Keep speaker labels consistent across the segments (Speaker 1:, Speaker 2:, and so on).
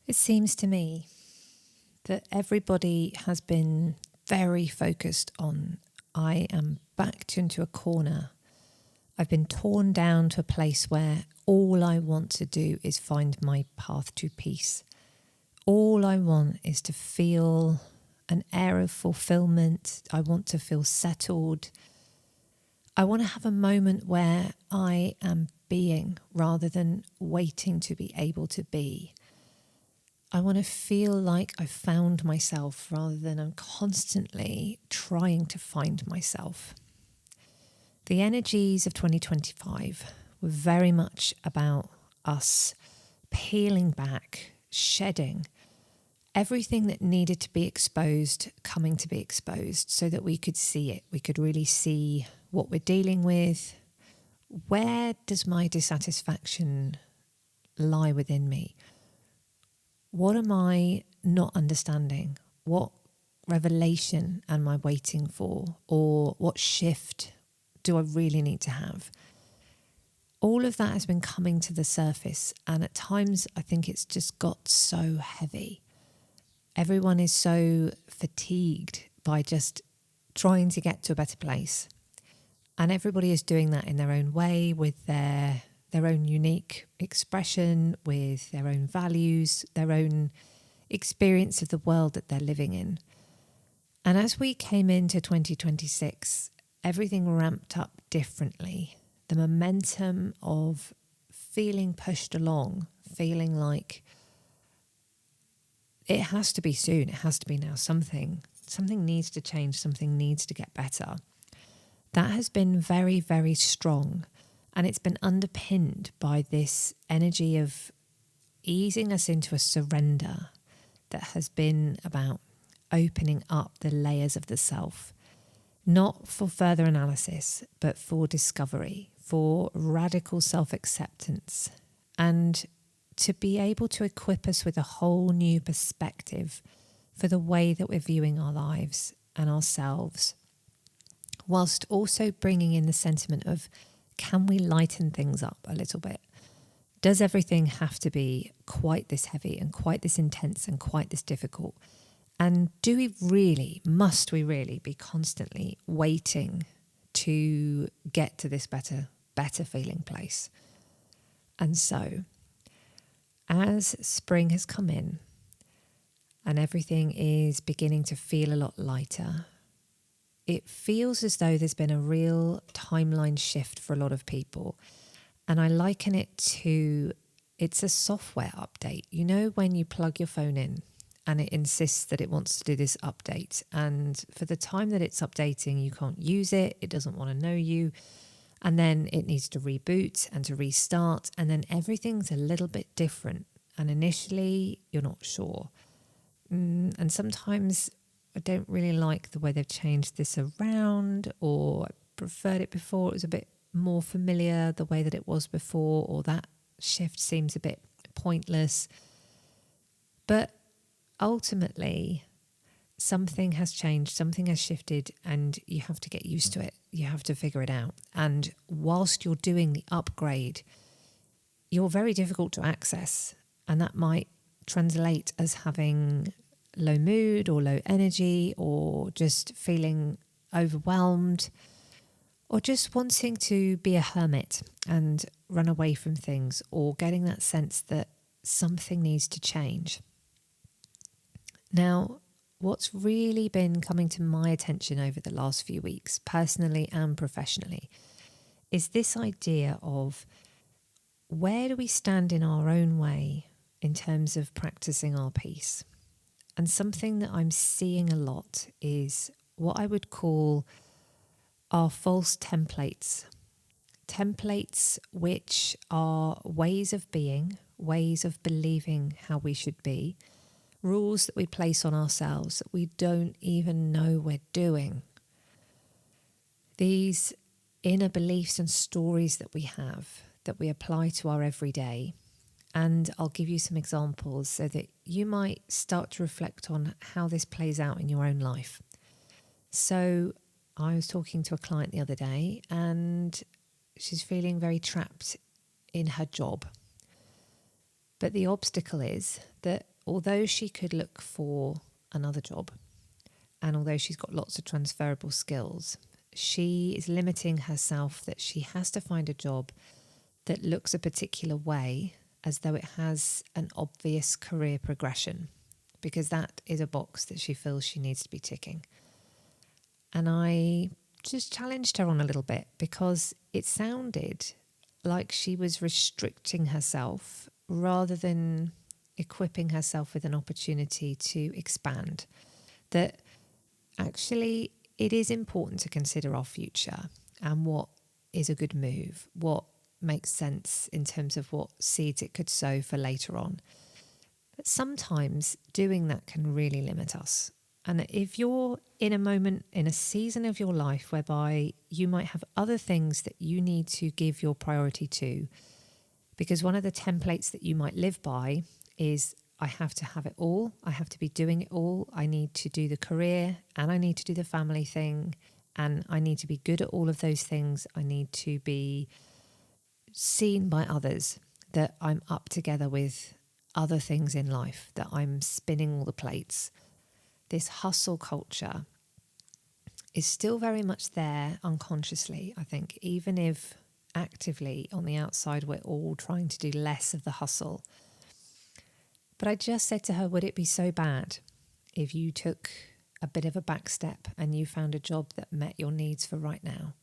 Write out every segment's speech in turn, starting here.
Speaker 1: It seems to me that everybody has been very focused on, I am backed into a corner. I've been torn down to a place where all I want to do is find my path to peace. All I want is to feel an air of fulfillment. I want to feel settled. I want to have a moment where I am being rather than waiting to be able to be. I want to feel like I've found myself rather than I'm constantly trying to find myself. The energies of 2025 were very much about us peeling back, shedding everything that needed to be exposed, coming to be exposed so that we could see it. We could really see what we're dealing with. Where does my dissatisfaction lie within me? What am I not understanding? What revelation am I waiting for? Or what shift do I really need to have? All of that has been coming to the surface, and at times I think it's just got so heavy. Everyone is so fatigued by just trying to get to a better place. And everybody is doing that in their own way, with their own unique expression, with their own values, their own experience of the world that they're living in. And as we came into 2026, everything ramped up differently. The momentum of feeling pushed along, feeling like it has to be soon, it has to be now, something needs to change, something needs to get better. That has been very, very strong. And it's been underpinned by this energy of easing us into a surrender that has been about opening up the layers of the self, not for further analysis, but for discovery, for radical self-acceptance, and to be able to equip us with a whole new perspective for the way that we're viewing our lives and ourselves, whilst also bringing in the sentiment of, can we lighten things up a little bit? Does everything have to be quite this heavy and quite this intense and quite this difficult? And must we really be constantly waiting to get to this better feeling place? And so, as spring has come in and everything is beginning to feel a lot lighter, it feels as though there's been a real timeline shift for a lot of people. And I liken it to, it's a software update. You know, when you plug your phone in and it insists that it wants to do this update, and for the time that it's updating, you can't use it, it doesn't want to know you, and then it needs to reboot and to restart, and then everything's a little bit different. And initially, you're not sure. And sometimes I don't really like the way they've changed this around, or I preferred it before. It was a bit more familiar the way that it was before, or that shift seems a bit pointless. But ultimately, something has changed, something has shifted, and you have to get used to it. You have to figure it out. And whilst you're doing the upgrade, you're very difficult to access, and that might translate as having low mood or low energy, or just feeling overwhelmed, or just wanting to be a hermit and run away from things, or getting that sense that something needs to change. Now, what's really been coming to my attention over the last few weeks, personally and professionally, is this idea of, where do we stand in our own way in terms of practicing our peace? And something that I'm seeing a lot is what I would call our false templates. Templates which are ways of being, ways of believing how we should be, rules that we place on ourselves that we don't even know we're doing. These inner beliefs and stories that we have, that we apply to our everyday. And I'll give you some examples so that you might start to reflect on how this plays out in your own life. So I was talking to a client the other day, and she's feeling very trapped in her job. But the obstacle is that although she could look for another job, and although she's got lots of transferable skills, she is limiting herself that she has to find a job that looks a particular way, as though it has an obvious career progression, because that is a box that she feels she needs to be ticking. And I just challenged her on a little bit, because it sounded like she was restricting herself rather than equipping herself with an opportunity to expand. That actually it is important to consider our future and what is a good move, what makes sense in terms of what seeds it could sow for later on. But sometimes doing that can really limit us. And if you're in a moment, in a season of your life whereby you might have other things that you need to give your priority to, because one of the templates that you might live by is, I have to have it all. I have to be doing it all. I need to do the career, and I need to do the family thing, and I need to be good at all of those things. I need to be seen by others that I'm up together with other things in life, that I'm spinning all the plates. This hustle culture is still very much there unconsciously, I think, even if actively on the outside we're all trying to do less of the hustle. But I just said to her, would it be so bad if you took a bit of a back step and you found a job that met your needs for right now?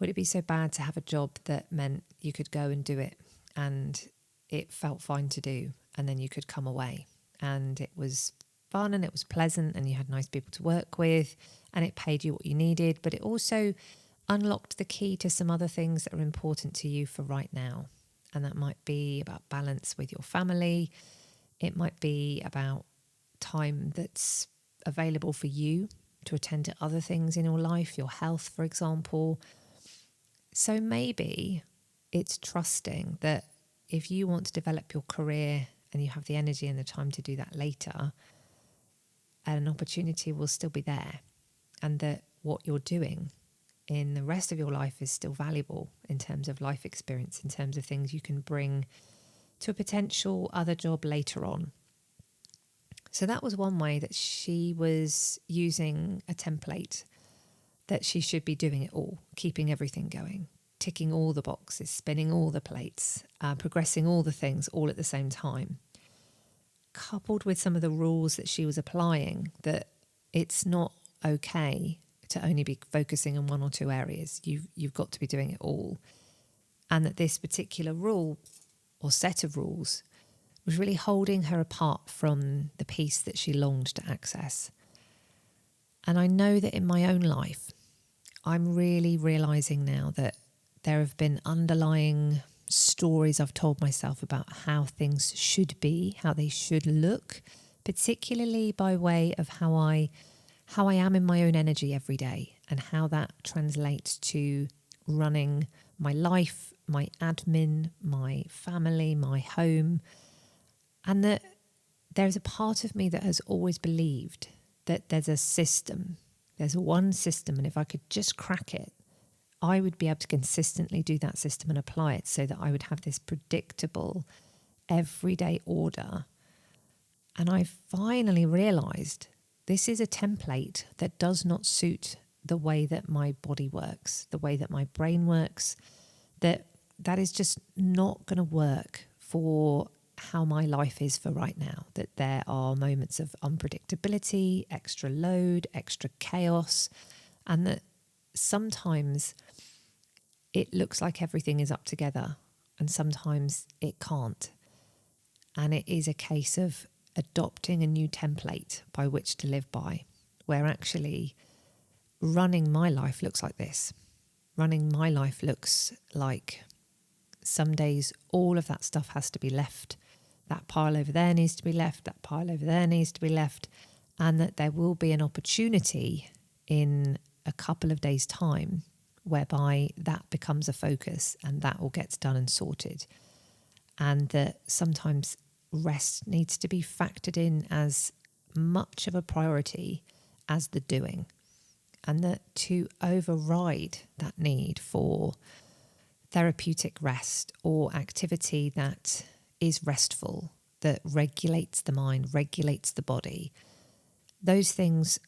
Speaker 1: Would it be so bad to have a job that meant you could go and do it and it felt fine to do, and then you could come away and it was fun and it was pleasant and you had nice people to work with and it paid you what you needed, but it also unlocked the key to some other things that are important to you for right now? And that might be about balance with your family. It might be about time that's available for you to attend to other things in your life, your health, for example. So maybe it's trusting that if you want to develop your career and you have the energy and the time to do that later, an opportunity will still be there, and that what you're doing in the rest of your life is still valuable in terms of life experience, in terms of things you can bring to a potential other job later on. So that was one way that she was using a template, that she should be doing it all, keeping everything going, ticking all the boxes, spinning all the plates, progressing all the things all at the same time, coupled with some of the rules that she was applying, that it's not okay to only be focusing on one or two areas. You've got to be doing it all. And that this particular rule or set of rules was really holding her apart from the peace that she longed to access. And I know that in my own life, I'm really realising now that there have been underlying stories I've told myself about how things should be, how they should look, particularly by way of how I am in my own energy every day, and how that translates to running my life, my admin, my family, my home. And that there's a part of me that has always believed that there's a system, there's one system, and if I could just crack it, I would be able to consistently do that system and apply it so that I would have this predictable, everyday order. And I finally realised this is a template that does not suit the way that my body works, the way that my brain works, that is just not going to work for how my life is for right now, that there are moments of unpredictability, extra load, extra chaos, and that sometimes it looks like everything is up together and sometimes it can't. And it is a case of adopting a new template by which to live by, where actually running my life looks like this. Running my life looks like some days all of that stuff has to be left. That pile over there needs to be left. That pile over there needs to be left. And that there will be an opportunity in a couple of days' time whereby that becomes a focus and that all gets done and sorted. And that sometimes rest needs to be factored in as much of a priority as the doing. And that to override that need for therapeutic rest or activity that is restful that regulates the mind, regulates the body. Those things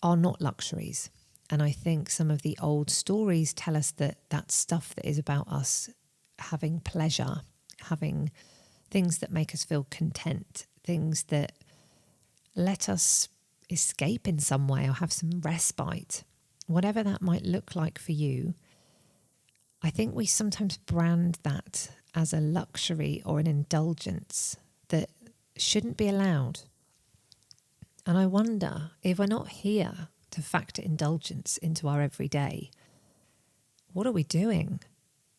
Speaker 1: are not luxuries. And I think some of the old stories tell us that that stuff that is about us having pleasure, having things that make us feel content, things that let us escape in some way or have some respite, whatever that might look like for you. I think we sometimes brand that as a luxury or an indulgence that shouldn't be allowed. And I wonder if we're not here to factor indulgence into our everyday, what are we doing?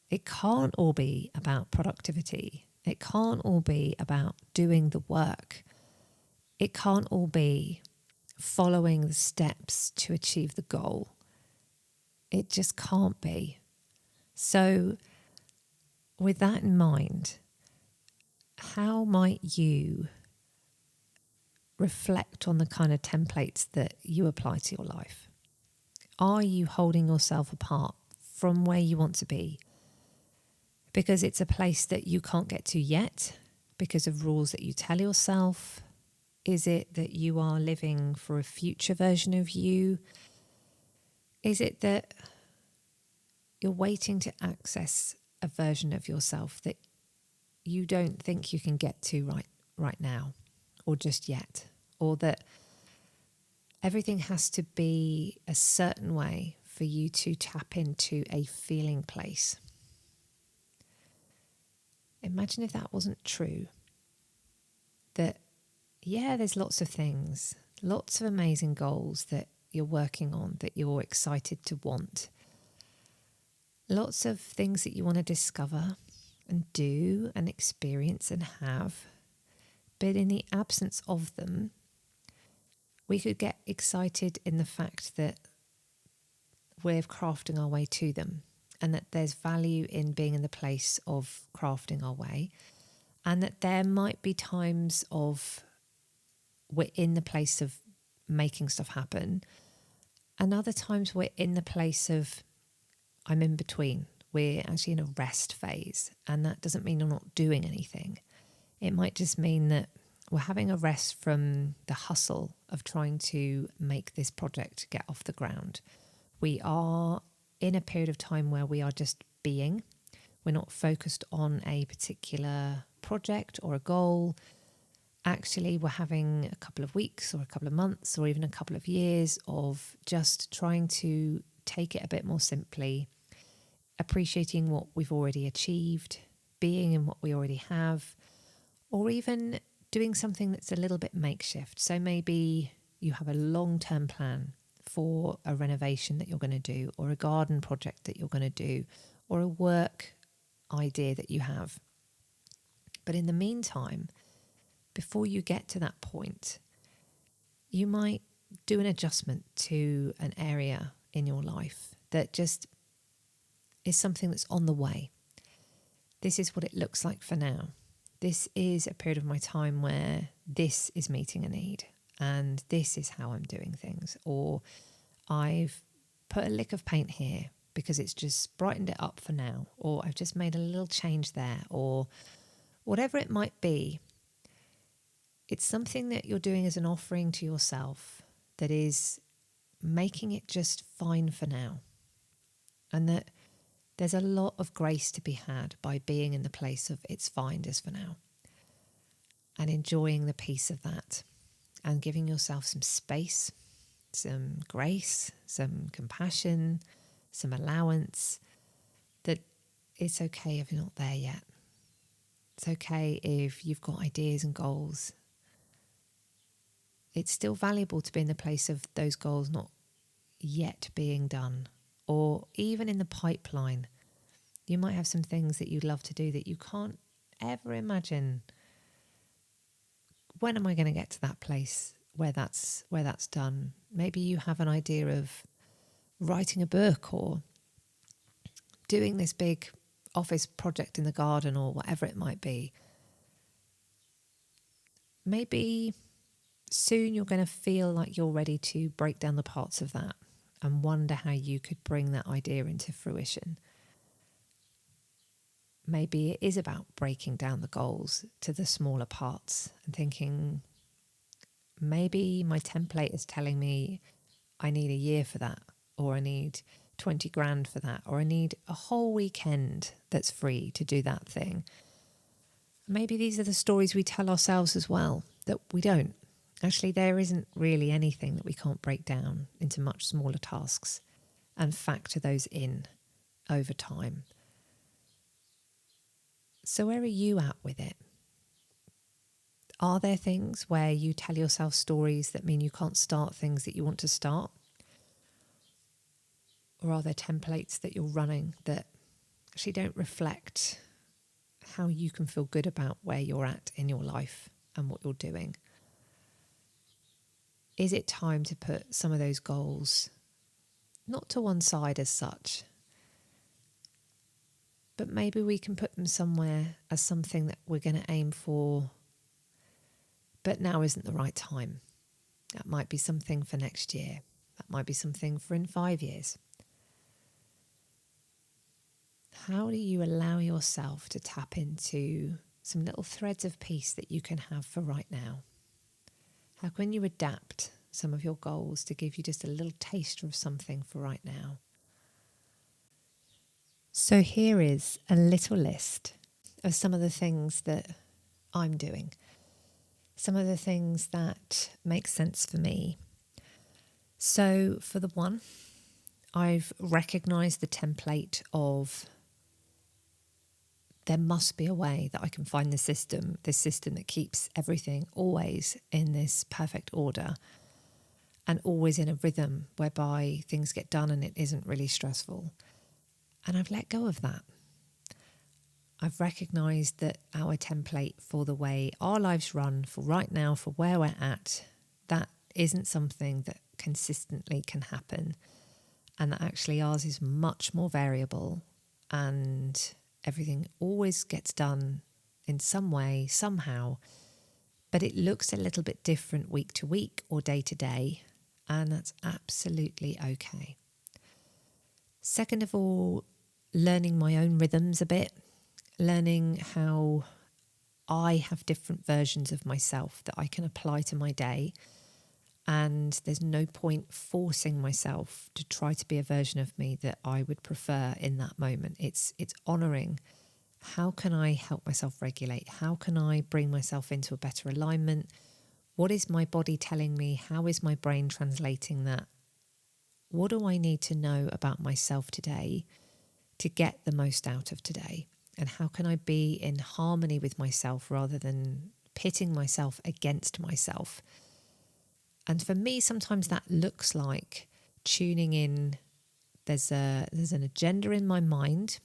Speaker 1: It can't all be about productivity. It can't all be about doing the work. It can't all be following the steps to achieve the goal. It just can't be. So with that in mind, how might you reflect on the kind of templates that you apply to your life? Are you holding yourself apart from where you want to be because it's a place that you can't get to yet because of rules that you tell yourself? Is it that you are living for a future version of you? Is it that you're waiting to access a version of yourself that you don't think you can get to right now or just yet? Or that everything has to be a certain way for you to tap into a feeling place? Imagine if that wasn't true. That, yeah, there's lots of things, lots of amazing goals that you're working on, that you're excited to want. Lots of things that you want to discover and do and experience and have. But in the absence of them, we could get excited in the fact that we're crafting our way to them and that there's value in being in the place of crafting our way, and that there might be times of we're in the place of making stuff happen, and other times we're in the place of I'm in between. We're actually in a rest phase, and that doesn't mean you're not doing anything. It might just mean that we're having a rest from the hustle of trying to make this project get off the ground. We are in a period of time where we are just being. We're not focused on a particular project or a goal. Actually, we're having a couple of weeks or a couple of months or even a couple of years of just trying to take it a bit more simply, appreciating what we've already achieved, being in what we already have, or even doing something that's a little bit makeshift. So maybe you have a long-term plan for a renovation that you're going to do, or a garden project that you're going to do, or a work idea that you have. But in the meantime, before you get to that point, you might do an adjustment to an area in your life that just is something that's on the way. This is what it looks like for now. This is a period of my time where this is meeting a need, and this is how I'm doing things. Or I've put a lick of paint here because it's just brightened it up for now. Or I've just made a little change there, or whatever it might be. It's something that you're doing as an offering to yourself that is making it just fine for now. And that there's a lot of grace to be had by being in the place of it's fine just for now. And enjoying the peace of that. And giving yourself some space, some grace, some compassion, some allowance. That it's okay if you're not there yet. It's okay if you've got ideas and goals. It's still valuable to be in the place of those goals not yet being done, or even in the pipeline. You might have some things that you'd love to do that you can't ever imagine. When am I going to get to that place where that's done? Maybe you have an idea of writing a book or doing this big office project in the garden or whatever it might be. Maybe soon you're going to feel like you're ready to break down the parts of that and wonder how you could bring that idea into fruition. maybe it is about breaking down the goals to the smaller parts and thinking, maybe my template is telling me I need a year for that, or I need 20 grand for that, or I need a whole weekend that's free to do that thing. Maybe these are the stories we tell ourselves as well, that we don't. Actually, there isn't really anything that we can't break down into much smaller tasks and factor those in over time. So where are you at with it? Are there things where you tell yourself stories that mean you can't start things that you want to start? Or are there templates that you're running that actually don't reflect how you can feel good about where you're at in your life and what you're doing? Is it time to put some of those goals, not to one side as such, but maybe we can put them somewhere as something that we're going to aim for, but now isn't the right time. That might be something for next year. That might be something for in 5 years. How do you allow yourself to tap into some little threads of peace that you can have for right now? How can you adapt some of your goals to give you just a little taster of something for right now? So here is a little list of some of the things that I'm doing, some of the things that make sense for me. So for the one, I've recognised the template of there must be a way that I can find this system that keeps everything always in this perfect order and always in a rhythm whereby things get done and it isn't really stressful. And I've let go of that. I've recognised that our template for the way our lives run, for right now, for where we're at, that isn't something that consistently can happen, and that actually ours is much more variable, and everything always gets done in some way, somehow, but it looks a little bit different week to week or day to day, and that's absolutely okay. Second of all, learning my own rhythms a bit, learning how I have different versions of myself that I can apply to my day. And there's no point forcing myself to try to be a version of me that I would prefer in that moment. It's honouring. How can I help myself regulate? How can I bring myself into a better alignment? What is my body telling me? How is my brain translating that? What do I need to know about myself today to get the most out of today? And how can I be in harmony with myself rather than pitting myself against myself? And for me, sometimes that looks like tuning in. There's an agenda in my mind,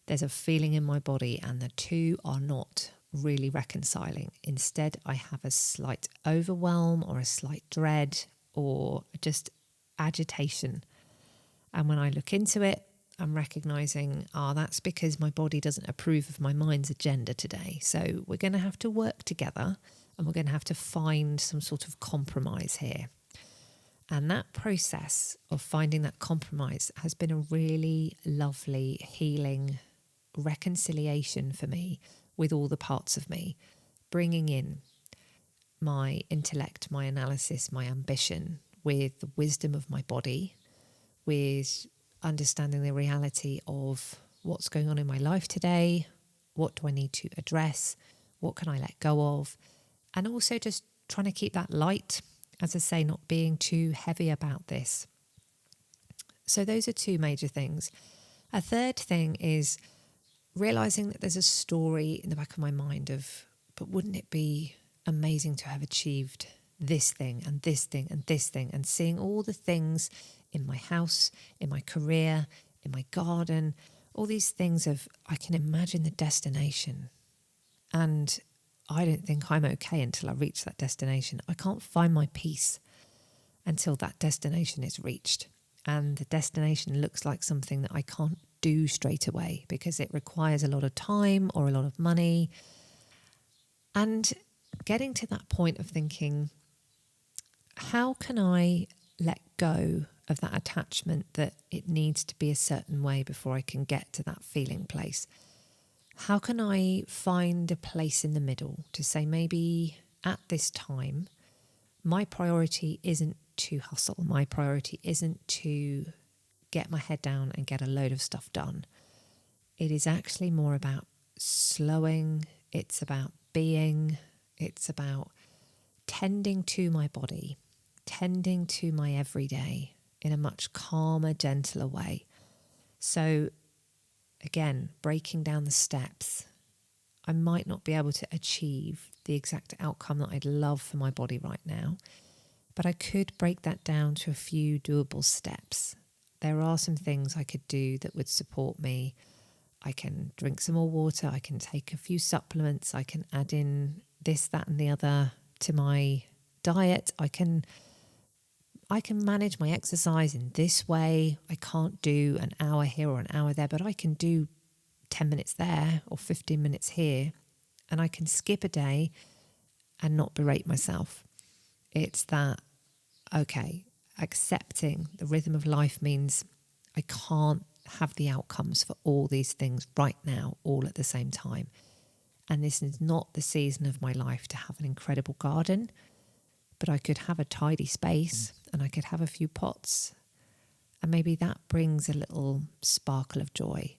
Speaker 1: there's a feeling in my body, and the two are not really reconciling. Instead, I have a slight overwhelm or a slight dread or just agitation. And when I look into it, I'm recognising, that's because my body doesn't approve of my mind's agenda today. So we're going to have to work together and we're going to have to find some sort of compromise here. And that process of finding that compromise has been a really lovely, healing reconciliation for me with all the parts of me, bringing in my intellect, my analysis, my ambition with the wisdom of my body, with understanding the reality of what's going on in my life today, what do I need to address, what can I let go of, and also just trying to keep that light, as I say, not being too heavy about this. So those are two major things. A third thing is realising that there's a story in the back of my mind of, but wouldn't it be amazing to have achieved this thing and this thing and this thing, and seeing all the things in my house, in my career, in my garden, all these things of, I can imagine the destination. And I don't think I'm okay until I reach that destination. I can't find my peace until that destination is reached. And the destination looks like something that I can't do straight away because it requires a lot of time or a lot of money. And getting to that point of thinking, how can I let go of that attachment that it needs to be a certain way before I can get to that feeling place? how can I find a place in the middle to say, maybe at this time, my priority isn't to hustle. My priority isn't to get my head down and get a load of stuff done. It is actually more about slowing. It's about being. It's about tending to my body, tending to my everyday in a much calmer, gentler way. So again, breaking down the steps. I might not be able to achieve the exact outcome that I'd love for my body right now, but I could break that down to a few doable steps. There are some things I could do that would support me. I can drink some more water. I can take a few supplements. I can add in this, that, and the other to my diet. I can manage my exercise in this way. I can't do an hour here or an hour there, but I can do 10 minutes there or 15 minutes here, and I can skip a day and not berate myself. It's that, okay, accepting the rhythm of life means I can't have the outcomes for all these things right now, all at the same time. And this is not the season of my life to have an incredible garden, but I could have a tidy space and I could have a few pots, and maybe that brings a little sparkle of joy.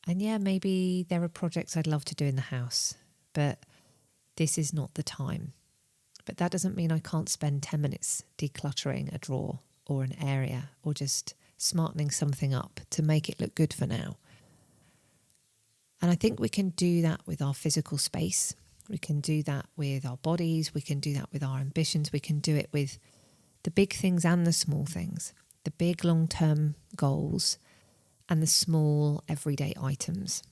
Speaker 1: And yeah, maybe there are projects I'd love to do in the house, but this is not the time. But that doesn't mean I can't spend 10 minutes decluttering a drawer or an area or just smartening something up to make it look good for now. And I think we can do that with our physical space. We can do that with our bodies. We can do that with our ambitions. We can do it with the big things and the small things, the big long-term goals and the small everyday items.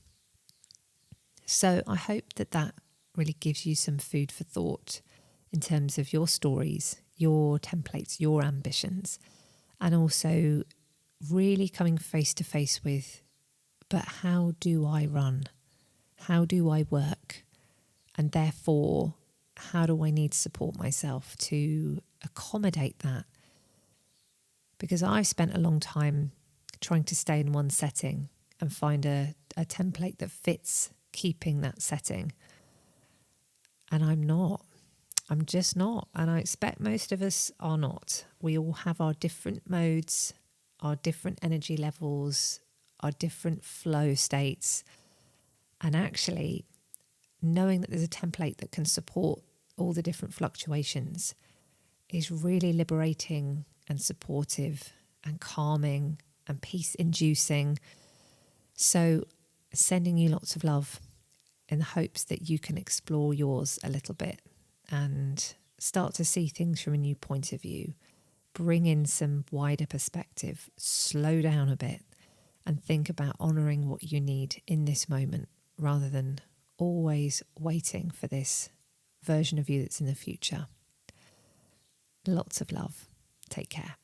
Speaker 1: So I hope that really gives you some food for thought in terms of your stories, your templates, your ambitions, and also really coming face to face with, but how do I run? How do I work? And therefore, how do I need to support myself to accommodate that? Because I've spent a long time trying to stay in one setting and find a template that fits keeping that setting. And I'm just not. And I expect most of us are not. We all have our different modes, our different energy levels, our different flow states. And actually, knowing that there's a template that can support all the different fluctuations is really liberating and supportive and calming and peace-inducing. So sending you lots of love in the hopes that you can explore yours a little bit and start to see things from a new point of view, bring in some wider perspective, slow down a bit and think about honouring what you need in this moment rather than always waiting for this version of you that's in the future. Lots of love. Take care.